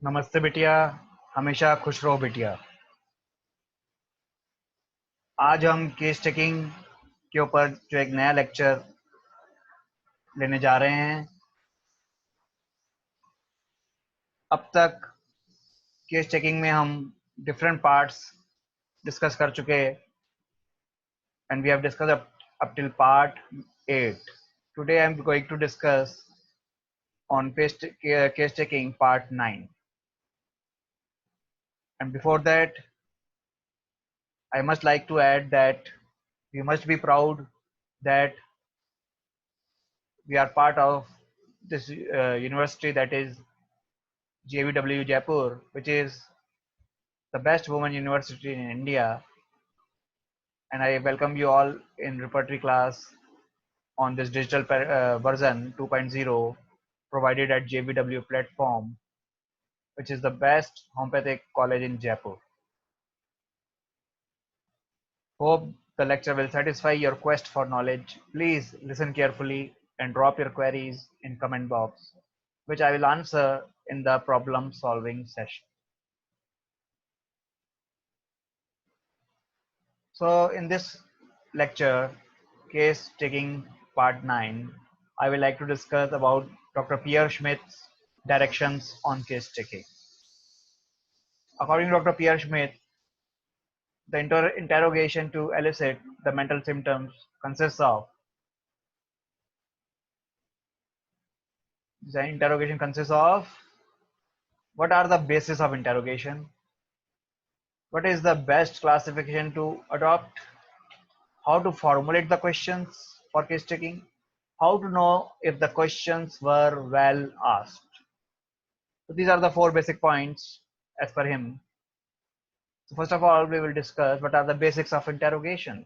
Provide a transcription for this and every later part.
नमस्ते बिटिया। हमेशा खुश रहो बिटिया। आज हम केस टेकिंग के ऊपर जो एक नया लेक्चर लेने जा रहे हैं। अब तक केस टेकिंग में हम डिफरेंट पार्ट्स डिस्कस कर चुके and we have discuss up till part 8. Today I am going to discuss on case taking part 9. And before that, I must like to add that we must be proud that we are part of this university, that is JVW Jaipur, which is the best women university in India. And I welcome you all in repertory class on this digital version 2.0 provided at JVW platform, which is the best homeopathic college in Jaipur. Hope the lecture will satisfy your quest for knowledge. Please listen carefully and drop your queries in comment box, which I will answer in the problem solving session. So in this lecture, case taking part 9, I will like to discuss about Dr. Pierre Schmidt's directions on case taking. According to Dr. Pierre Schmidt, the interrogation to elicit the mental symptoms consists of what are the basis of interrogation, what is the best classification to adopt, how to formulate the questions for case taking, how to know if the questions were well asked. So these are the 4 basic points as per him. So first of all, we will discuss what are the basics of interrogation.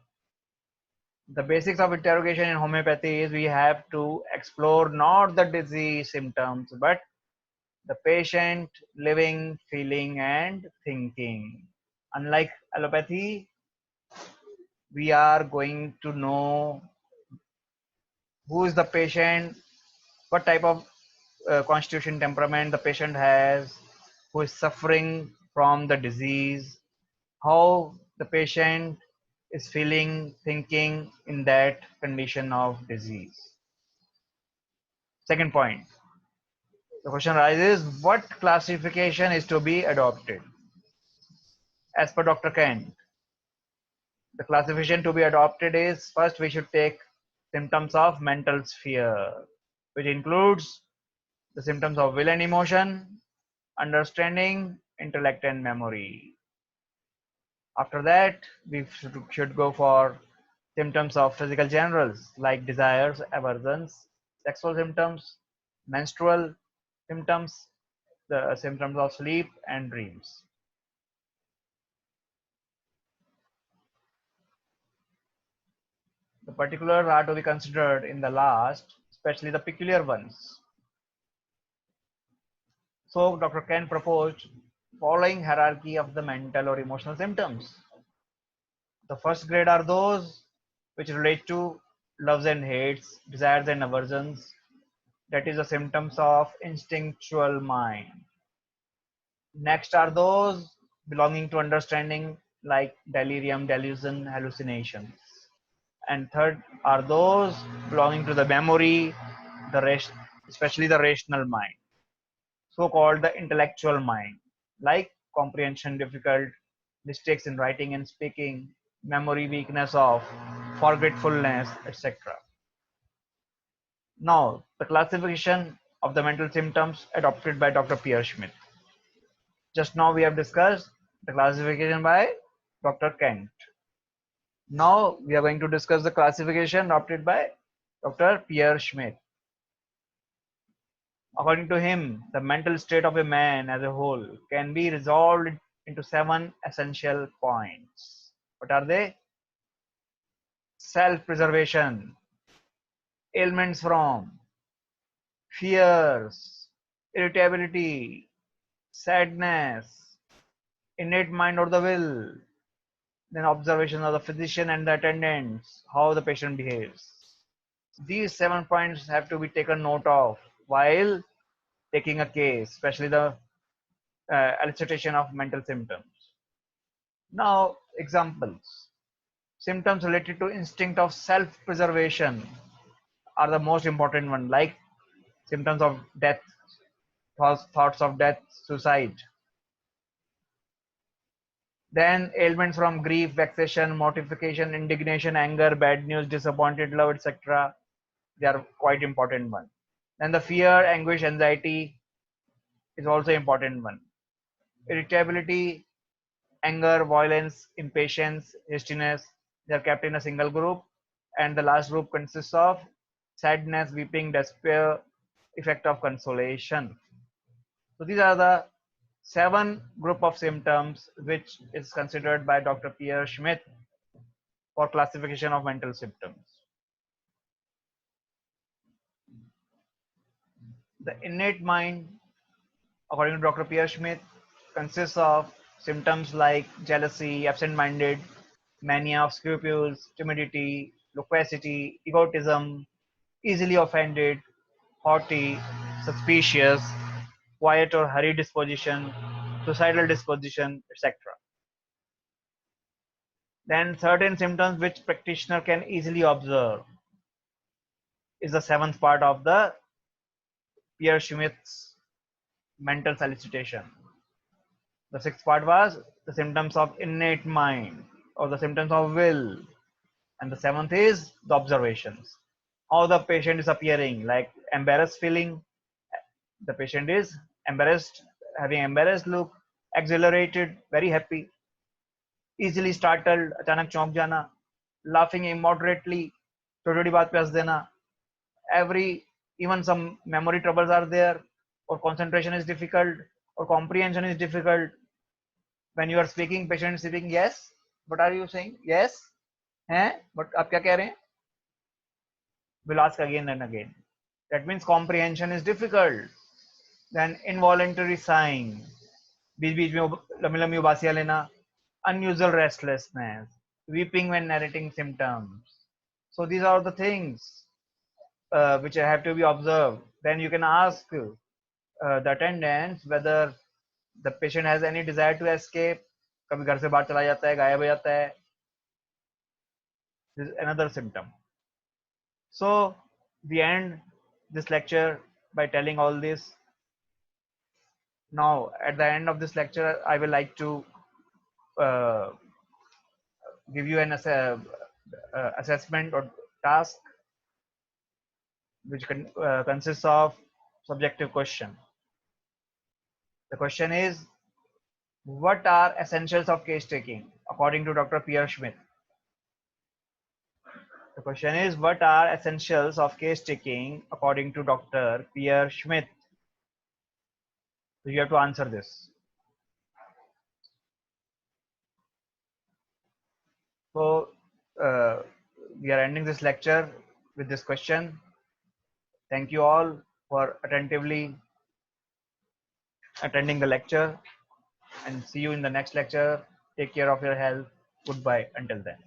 The basics of interrogation in homeopathy is we have to explore not the disease symptoms, but the patient living, feeling, and thinking. Unlike allopathy, we are going to know who is the patient, what type of constitution temperament the patient has, who is suffering from the disease, how the patient is feeling, thinking in that condition of disease. Second point, the question arises, what classification is to be adopted? As per Dr. Kent, the classification to be adopted is, first we should take symptoms of mental sphere, which includes the symptoms of will and emotion, understanding, intellect, and memory. After that, we should go for symptoms of physical generals like desires, aversions, sexual symptoms, menstrual symptoms, the symptoms of sleep and dreams. The particulars are to be considered in the last, especially the peculiar ones. So Dr. Ken proposed following hierarchy of the mental or emotional symptoms. The first grade are those which relate to loves and hates, desires and aversions, that is the symptoms of instinctual mind. Next are those belonging to understanding like delirium, delusion, hallucinations. And third are those belonging to the memory, especially the rational mind, so called the intellectual mind, like comprehension difficult, mistakes in writing and speaking, memory weakness of forgetfulness, etc. Now, the classification of the mental symptoms adopted by Dr. Pierre Schmidt. Just now we have discussed the classification by Dr. Kent. Now we are going to discuss the classification adopted by Dr. Pierre Schmidt. According to him, the mental state of a man as a whole can be resolved into 7 essential points. What are they? Self-preservation, ailments from, fears, irritability, sadness, innate mind or the will, then observation of the physician and the attendants, how the patient behaves. These 7 points have to be taken note of while taking a case, especially the elicitation of mental symptoms. Now, examples. Symptoms related to instinct of self-preservation are the most important one, like symptoms of death, thoughts of death, suicide. Then ailments from grief, vexation, mortification, indignation, anger, bad news, disappointed love, etc. They are quite important one. Then the fear, anguish, anxiety is also important one. Irritability, anger, violence, impatience, hastiness, they are kept in a single group. And the last group consists of sadness, weeping, despair, effect of consolation. So these are the 7 group of symptoms which is considered by Dr. Pierre Schmidt for classification of mental symptoms. The innate mind, according to Dr. Pierre Schmidt, consists of symptoms like jealousy, absent-minded, mania of scruples, timidity, loquacity, egotism, easily offended, haughty, suspicious, quiet or hurried disposition, suicidal disposition, etc. Then certain symptoms which practitioner can easily observe is the 7th part of the Pierre Schmidt's mental solicitation. The 6th part was the symptoms of innate mind or the symptoms of will. And the 7th is the observations. How the patient is appearing, like embarrassed feeling, the patient is embarrassed, having embarrassed look, exhilarated, very happy, easily startled, अचानक चौंक जाना, laughing immoderately, छोटी छोटी बात पे हंस देना, every even some memory troubles are there, or concentration is difficult, or comprehension is difficult. When you are speaking, patient is speaking, yes, what are you saying? Yes, हैं, but आप क्या कह रहे हैं? Will ask again and again. That means comprehension is difficult. Then involuntary sighing, बीच बीच में लंबी लंबी उबासियां लेना, unusual restlessness, weeping when narrating symptoms. So these are the things which have to be observed. Then you can ask the attendants whether the patient has any desire to escape. कभी घर से बाहर चला जाता है, गायब हो जाता है. This is another symptom. So we end this lecture by telling all this. Now, at the end of this lecture, I will like to uh, give you an assessment or task which consists of subjective question. The question is, what are essentials of case taking according to Dr. Pierre Schmidt? The question is, what are essentials of case taking according to Dr. Pierre Schmidt? So you have to answer this. So we are ending this lecture with this question. Thank you all for attentively attending the lecture, and see you in the next lecture. Take care of your health. Goodbye until then.